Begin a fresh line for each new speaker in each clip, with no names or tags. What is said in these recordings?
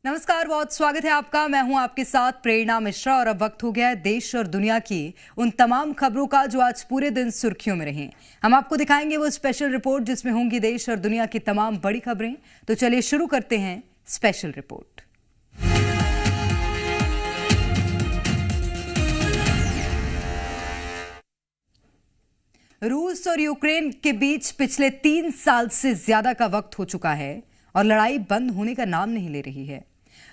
नमस्कार, बहुत स्वागत है आपका। मैं हूं आपके साथ प्रेरणा मिश्रा और अब वक्त हो गया है देश और दुनिया की उन तमाम खबरों का जो आज पूरे दिन सुर्खियों में रहीं। हम आपको दिखाएंगे वो स्पेशल रिपोर्ट जिसमें होंगी देश और दुनिया की तमाम बड़ी खबरें। तो चलिए शुरू करते हैं स्पेशल रिपोर्ट। रूस और यूक्रेन के बीच पिछले 3 साल से ज्यादा का वक्त हो चुका है और लड़ाई बंद होने का नाम नहीं ले रही है।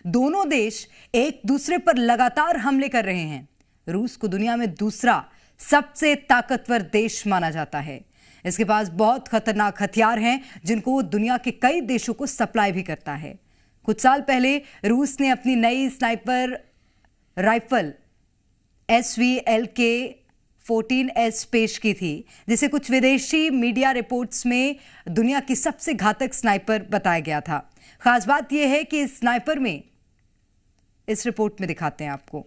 दोनों देश एक दूसरे पर लगातार हमले कर रहे हैं। रूस को दुनिया में दूसरा सबसे ताकतवर देश माना जाता है। इसके पास बहुत खतरनाक हथियार हैं जिनको दुनिया के कई देशों को सप्लाई भी करता है। कुछ साल पहले रूस ने अपनी नई स्नाइपर राइफल SVLK-14S पेश की थी, जिसे कुछ विदेशी मीडिया रिपोर्ट्स में दुनिया की सबसे घातक स्नाइपर बताया गया था। खास बात यह है कि इस स्नाइपर में इस रिपोर्ट में दिखाते हैं आपको।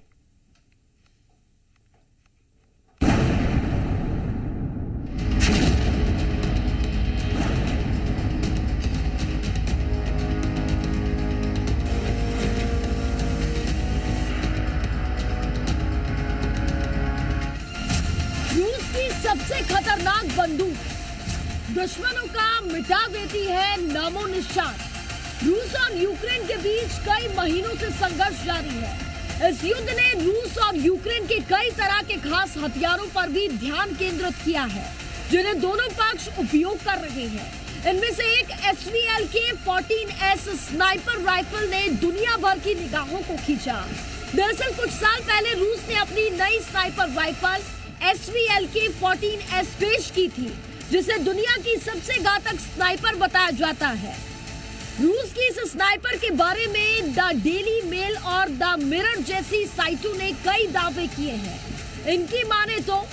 रूस की सबसे खतरनाक बंदूक दुश्मनों का मिटा देती है नामो निशान। रूस और यूक्रेन के बीच कई महीनों से संघर्ष जारी है। इस युद्ध ने रूस और यूक्रेन के कई तरह के खास हथियारों पर भी ध्यान केंद्रित किया है, जिन्हें दोनों पक्ष उपयोग कर रहे हैं। इनमें से एक SVLK-14S स्नाइपर राइफल ने दुनिया भर की निगाहों को खींचा। दरअसल कुछ साल पहले रूस ने अपनी नई स्नाइपर राइफल SVLK-14S पेश की थी, जिसे दुनिया की सबसे घातक स्नाइपर बताया जाता है। रूस की इस स्नाइपर के बारे में द डेली मेल और द मिरर जैसी साइटों ने कई दावे किए हैं। इनकी माने तो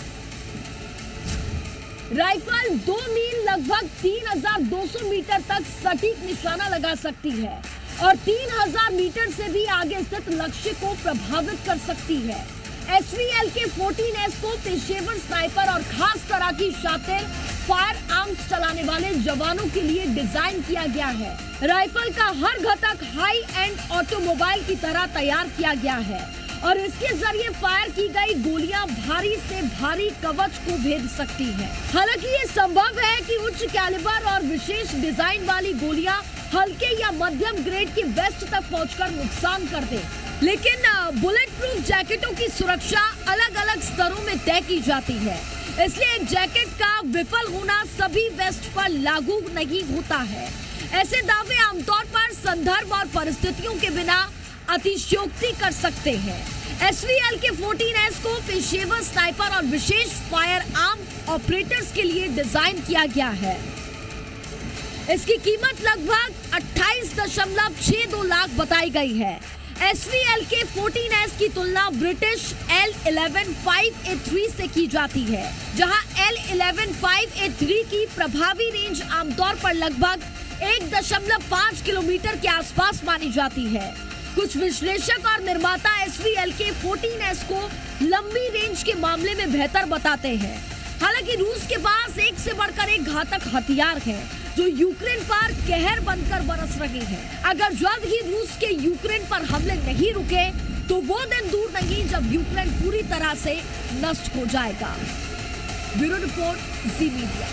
राइफल 2 मील लगभग 3200 मीटर तक सटीक निशाना लगा सकती है और 3000 मीटर से भी आगे स्थित लक्ष्य को प्रभावित कर सकती है। SVLK-14S को पेशेवर स्नाइपर और खास तरह की शातिर फायर आर्म्स चलाने वाले जवानों के लिए डिजाइन किया गया है। राइफल का हर घटक हाई एंड ऑटोमोबाइल की तरह तैयार किया गया है और इसके जरिए फायर की गई गोलियां भारी से भारी कवच को भेद सकती हैं। हालांकि ये संभव है कि उच्च कैलिबर और विशेष डिजाइन वाली गोलियां हल्के या मध्यम ग्रेड की वेस्ट तक पहुंचकर नुकसान कर दे, लेकिन बुलेट प्रूफ जैकेटों की सुरक्षा अलग अलग स्तरों में तय की जाती है। इसलिए एक जैकेट का विफल होना सभी वेस्ट पर लागू नहीं होता है। ऐसे दावे आमतौर पर संदर्भ और परिस्थितियों के बिना अतिशयोक्ति कर सकते हैं। SVLK-14S को पेशेवर स्नाइपर और विशेष फायर आर्म ऑपरेटर्स के लिए डिजाइन किया गया है। इसकी कीमत लगभग 28.62 लाख बताई गई है। SVLK-14S की तुलना ब्रिटिश L11-5A3 से की जाती है, जहां L11-5A3 की प्रभावी रेंज आमतौर पर लगभग 1.5 किलोमीटर के आसपास मानी जाती है। कुछ विश्लेषक और निर्माता SVLK-14S को लंबी रेंज के मामले में बेहतर बताते हैं। हालांकि रूस के पास एक से बढ़कर एक घातक हथियार है जो यूक्रेन पर कहर बनकर बरस रहे हैं। अगर जल्द ही रूस के यूक्रेन पर हमले नहीं रुके तो वो दिन दूर नहीं जब यूक्रेन पूरी तरह से नष्ट हो जाएगा। ब्यूरो रिपोर्ट, जी मीडिया।